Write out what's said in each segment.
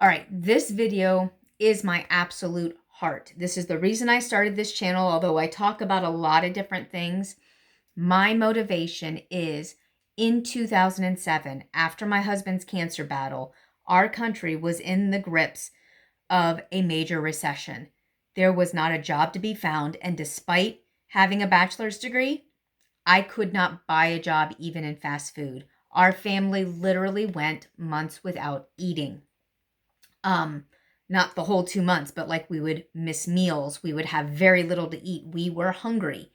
All right, this video is my absolute heart. This is the reason I started this channel, although I talk about a lot of different things. My motivation is in 2007, after my husband's cancer battle, our country was in the grips of a major recession. There was not a job to be found, and despite having a bachelor's degree, I could not buy a job even in fast food. Our family literally went months without eating. Not the whole 2 months, but like we would miss meals. We would have very little to eat. We were hungry.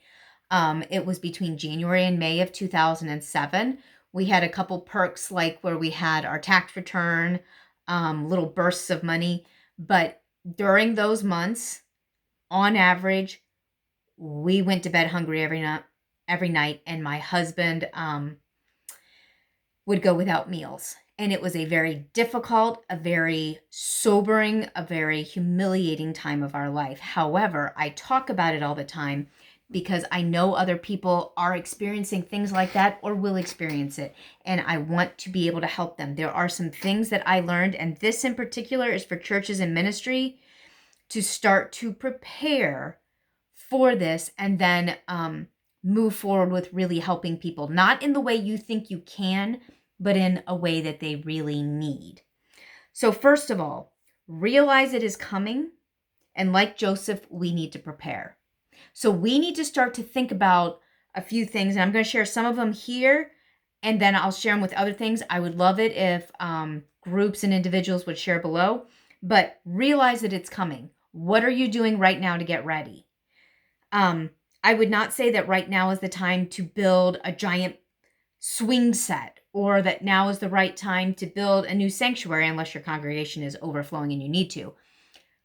It was between January and May of 2007. We had a couple perks like where we had our tax return, little bursts of money. But during those months, on average, we went to bed hungry every night, and my husband would go without meals. And it was a very difficult, a very sobering, a very humiliating time of our life. However, I talk about it all the time because I know other people are experiencing things like that or will experience it. And I want to be able to help them. There are some things that I learned, and this in particular is for churches and ministry to start to prepare for this and then move forward with really helping people, not in the way you think you can, but in a way that they really need. So first of all, realize it is coming. And like Joseph, we need to prepare. So we need to start to think about a few things. And I'm going to share some of them here, and then I'll share them with other things. I would love it if groups and individuals would share below. But realize that it's coming. What are you doing right now to get ready? I would not say that right now is the time to build a giant swing set, or that now is the right time to build a new sanctuary unless your congregation is overflowing and you need to.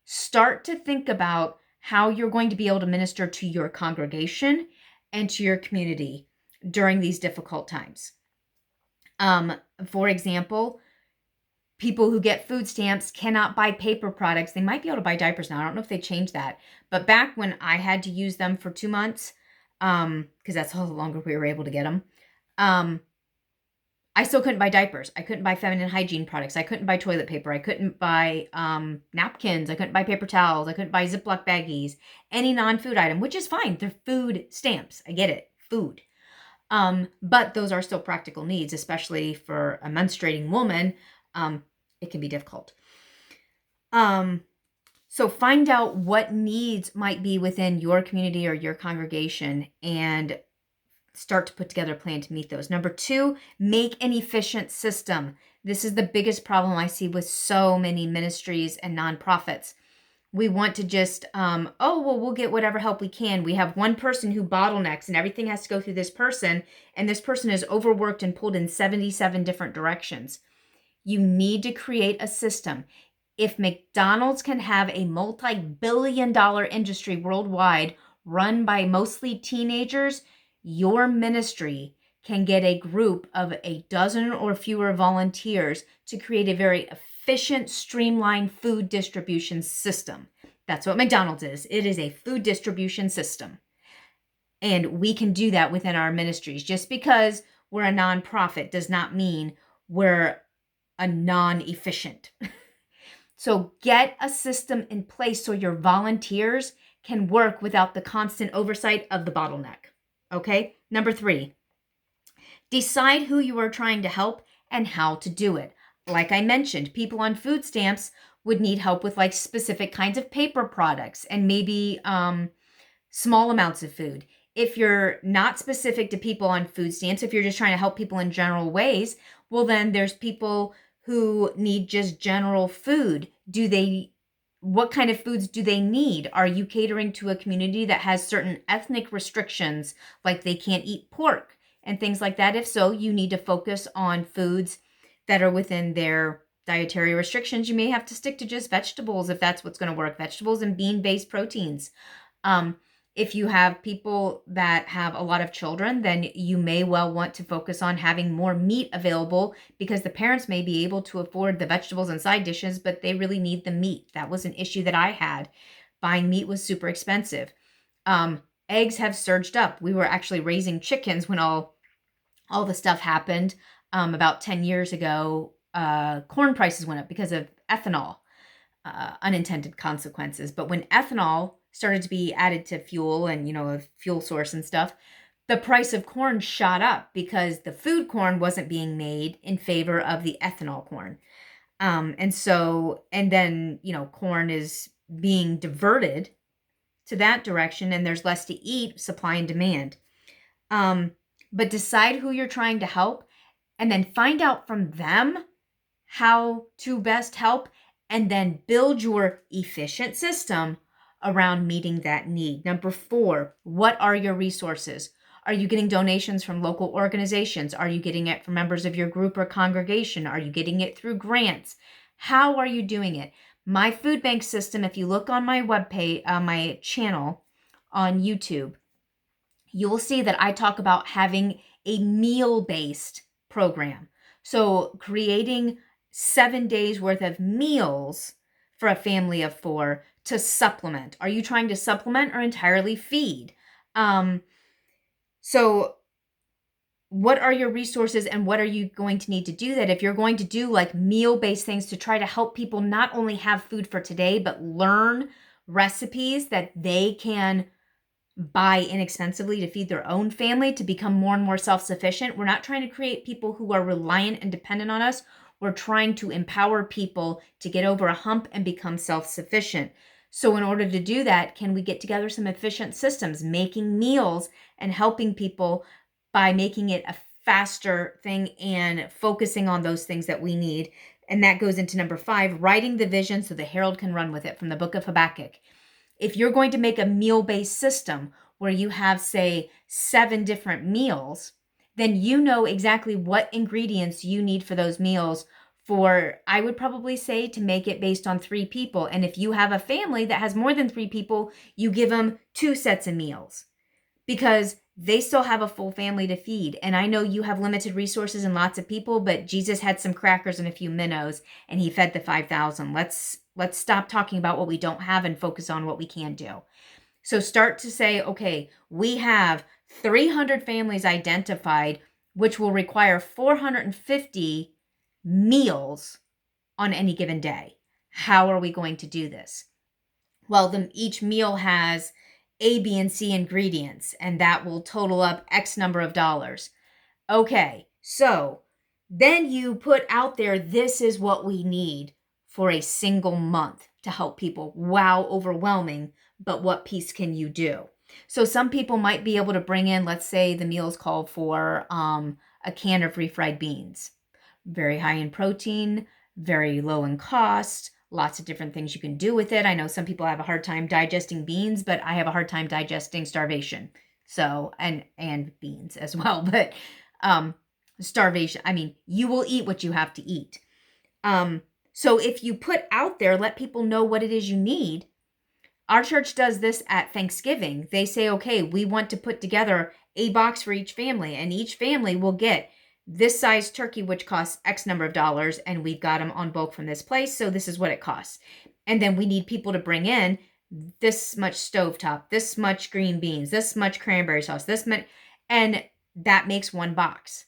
Start to think about how you're going to be able to minister to your congregation and to your community during these difficult times. For example, people who get food stamps cannot buy paper products. They might be able to buy diapers now. I don't know if they changed that. But back when I had to use them for 2 months, because that's how longer we were able to get them, I still couldn't buy diapers. I couldn't buy feminine hygiene products. I couldn't buy toilet paper. I couldn't buy napkins. I couldn't buy paper towels. I couldn't buy Ziploc baggies. Any non-food item, which is fine. They're food stamps. I get it. Food. But those are still practical needs, especially for a menstruating woman. It can be difficult. So find out what needs might be within your community or your congregation and start to put together a plan to meet those. Number 2, make an efficient system. This is the biggest problem I see with so many ministries and nonprofits. We want to just, we'll get whatever help we can. We have one person who bottlenecks and everything has to go through this person, and this person is overworked and pulled in 77 different directions. You need to create a system. If McDonald's can have a multi-billion-dollar industry worldwide run by mostly teenagers, your ministry can get a group of a dozen or fewer volunteers to create a very efficient, streamlined food distribution system. That's what McDonald's is. It is a food distribution system. And we can do that within our ministries. Just because we're a nonprofit does not mean we're a non-efficient. So get a system in place so your volunteers can work without the constant oversight of the bottleneck. Okay? Number 3, decide who you are trying to help and how to do it. Like I mentioned, people on food stamps would need help with like specific kinds of paper products and maybe small amounts of food. If you're not specific to people on food stamps, if you're just trying to help people in general ways, well, then there's people who need just general food. What kind of foods do they need? Are you catering to a community that has certain ethnic restrictions, like they can't eat pork and things like that? If so, you need to focus on foods that are within their dietary restrictions. You may have to stick to just vegetables if that's what's going to work. Vegetables and bean-based proteins. If you have people that have a lot of children, then you may well want to focus on having more meat available because the parents may be able to afford the vegetables and side dishes, but they really need the meat. That was an issue that I had. Buying meat was super expensive. Eggs have surged up. We were actually raising chickens when all the stuff happened about 10 years ago corn prices went up because of ethanol, unintended consequences. But when ethanol started to be added to fuel and, a fuel source and stuff, the price of corn shot up because the food corn wasn't being made in favor of the ethanol corn. And then, corn is being diverted to that direction and there's less to eat, supply and demand. But decide who you're trying to help and then find out from them how to best help and then build your efficient system around meeting that need. Number 4, what are your resources? Are you getting donations from local organizations? Are you getting it from members of your group or congregation? Are you getting it through grants? How are you doing it? My food bank system, if you look on my webpage, my channel on YouTube, you will see that I talk about having a meal-based program. So creating 7 days worth of meals for a family of 4 to supplement. Are you trying to supplement or entirely feed? So what are your resources and what are you going to need to do that? If you're going to do like meal-based things to try to help people not only have food for today, but learn recipes that they can buy inexpensively to feed their own family to become more and more self-sufficient. We're not trying to create people who are reliant and dependent on us. We're trying to empower people to get over a hump and become self-sufficient. So in order to do that, can we get together some efficient systems, making meals and helping people by making it a faster thing and focusing on those things that we need? And that goes into number 5, writing the vision so the herald can run with it from the book of Habakkuk. If you're going to make a meal-based system where you have, say, 7 different meals, then you know exactly what ingredients you need for those meals for, I would probably say, to make it based on 3 people. And if you have a family that has more than 3 people, you give them 2 sets of meals because they still have a full family to feed. And I know you have limited resources and lots of people, but Jesus had some crackers and a few minnows and he fed the 5,000. Let's stop talking about what we don't have and focus on what we can do. So start to say, okay, we have 300 families identified, which will require 450 meals on any given day. How are we going to do this? Well, each meal has A, B, and C ingredients, and that will total up X number of dollars. Okay, so then you put out there, this is what we need for a single month to help people. Wow, overwhelming, but what piece can you do? So some people might be able to bring in, let's say the meals call for a can of refried beans. Very high in protein, very low in cost, lots of different things you can do with it. I know some people have a hard time digesting beans, but I have a hard time digesting starvation. So, and beans as well, but starvation, I mean, you will eat what you have to eat. So if you put out there, let people know what it is you need. Our church does this at Thanksgiving. They say, okay, we want to put together a box for each family, and each family will get this size turkey, which costs X number of dollars, and we've got them on bulk from this place, so this is what it costs. And then we need people to bring in this much stovetop, this much green beans, this much cranberry sauce, this much, and that makes one box.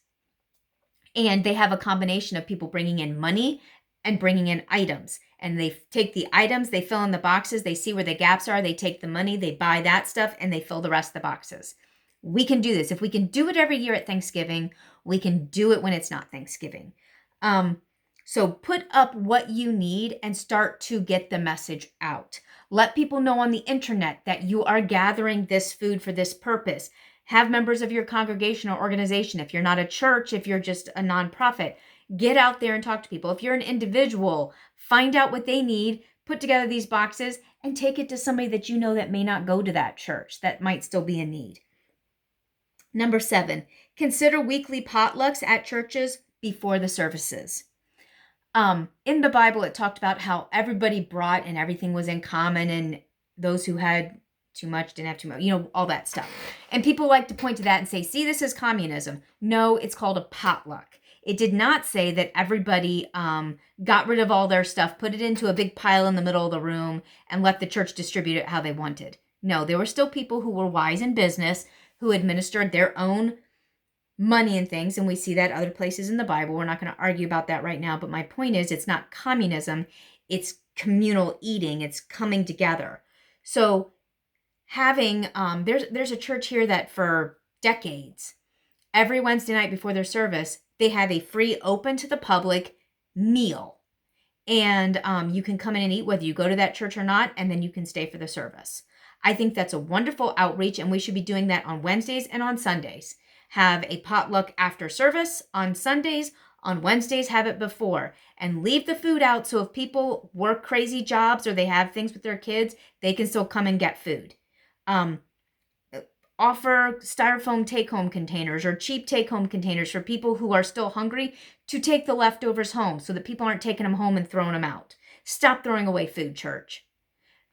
And they have a combination of people bringing in money and bringing in items. And they take the items, they fill in the boxes, they see where the gaps are, they take the money, they buy that stuff, and they fill the rest of the boxes. We can do this. If we can do it every year at Thanksgiving, we can do it when it's not Thanksgiving. So put up what you need and start to get the message out. Let people know on the internet that you are gathering this food for this purpose. Have members of your congregation or organization. If you're not a church, if you're just a nonprofit, get out there and talk to people. If you're an individual, find out what they need, put together these boxes, and take it to somebody that you know that may not go to that church, that might still be in need. Number 7, consider weekly potlucks at churches before the services. In the Bible, it talked about how everybody brought and everything was in common, and those who had too much didn't have too much, all that stuff. And people like to point to that and say, see, this is communism. No, it's called a potluck. It did not say that everybody got rid of all their stuff, put it into a big pile in the middle of the room, and let the church distribute it how they wanted. No, there were still people who were wise in business, who administered their own money and things, and we see that other places in the Bible. We're not going to argue about that right now, but my point is it's not communism, it's communal eating, it's coming together. So having there's a church here that for decades, every Wednesday night before their service, they have a free open to the public meal. And you can come in and eat whether you go to that church or not, and then you can stay for the service. I think that's a wonderful outreach, and we should be doing that on Wednesdays and on Sundays. Have a potluck after service on Sundays. On Wednesdays, have it before. And leave the food out so if people work crazy jobs or they have things with their kids, they can still come and get food. Offer styrofoam take-home containers or cheap take-home containers for people who are still hungry to take the leftovers home so that people aren't taking them home and throwing them out. Stop throwing away food, church.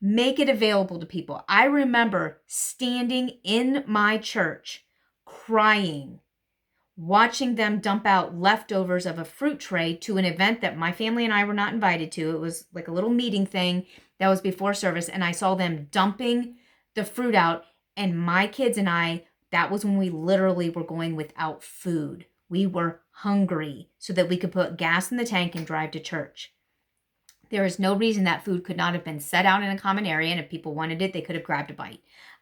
Make it available to people. I remember standing in my church, crying, watching them dump out leftovers of a fruit tray to an event that my family and I were not invited to. It was like a little meeting thing that was before service, and I saw them dumping the fruit out. And my kids and I, that was when we literally were going without food. We were hungry so that we could put gas in the tank and drive to church. There is no reason that food could not have been set out in a common area, and if people wanted it, they could have grabbed a bite.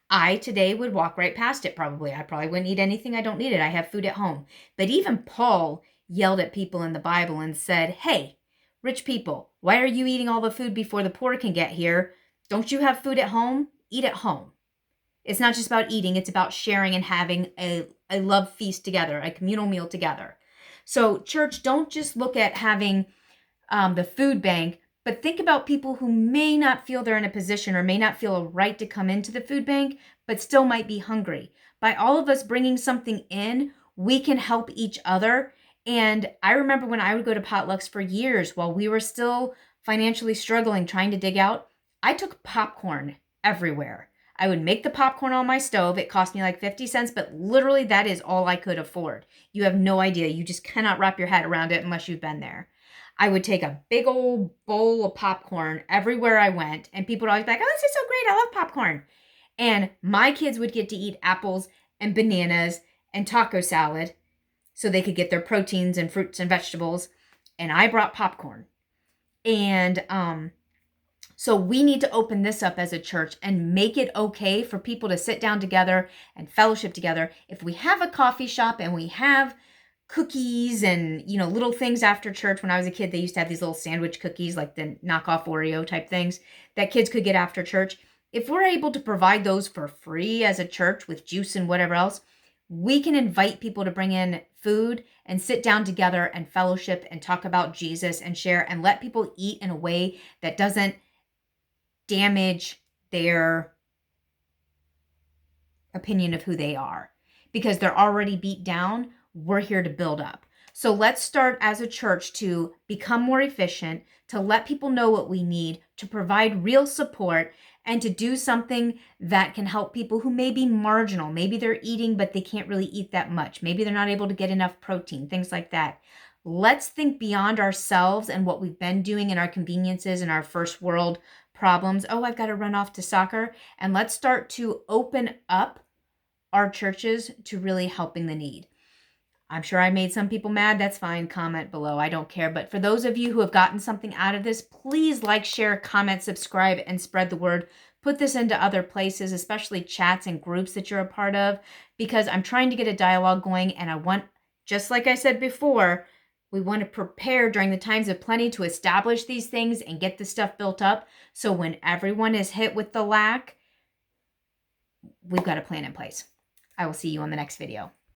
I today would walk right past it probably. I probably wouldn't eat anything. I don't need it. I have food at home. But even Paul yelled at people in the Bible and said, hey, rich people, why are you eating all the food before the poor can get here? Don't you have food at home? Eat at home. It's not just about eating. It's about sharing and having a love feast together, a communal meal together. So church, don't just look at having the food bank, but think about people who may not feel they're in a position or may not feel a right to come into the food bank, but still might be hungry. By all of us bringing something in, we can help each other. And I remember when I would go to potlucks for years while we were still financially struggling, trying to dig out, I took popcorn everywhere. I would make the popcorn on my stove. It cost me like 50 cents, but literally that is all I could afford. You have no idea. You just cannot wrap your head around it unless you've been there. I would take a big old bowl of popcorn everywhere I went, and people would always be like, oh, this is so great. I love popcorn. And my kids would get to eat apples and bananas and taco salad so they could get their proteins and fruits and vegetables. And I brought popcorn. And so we need to open this up as a church and make it okay for people to sit down together and fellowship together. If we have a coffee shop and we have cookies and, little things after church. When I was a kid, they used to have these little sandwich cookies, like the knockoff Oreo type things that kids could get after church. If we're able to provide those for free as a church with juice and whatever else, we can invite people to bring in food and sit down together and fellowship and talk about Jesus and share and let people eat in a way that doesn't damage their opinion of who they are, because they're already beat down. We're here to build up. So let's start as a church to become more efficient, to let people know what we need, to provide real support, and to do something that can help people who may be marginal. Maybe they're eating, but they can't really eat that much. Maybe they're not able to get enough protein, things like that. Let's think beyond ourselves and what we've been doing in our conveniences and our first world problems. Oh, I've got to run off to soccer. And let's start to open up our churches to really helping the need. I'm sure I made some people mad. That's fine. Comment below. I don't care. But for those of you who have gotten something out of this, please like, share, comment, subscribe, and spread the word. Put this into other places, especially chats and groups that you're a part of, because I'm trying to get a dialogue going. And I want, just like I said before, we want to prepare during the times of plenty to establish these things and get the stuff built up. So when everyone is hit with the lack, we've got a plan in place. I will see you on the next video.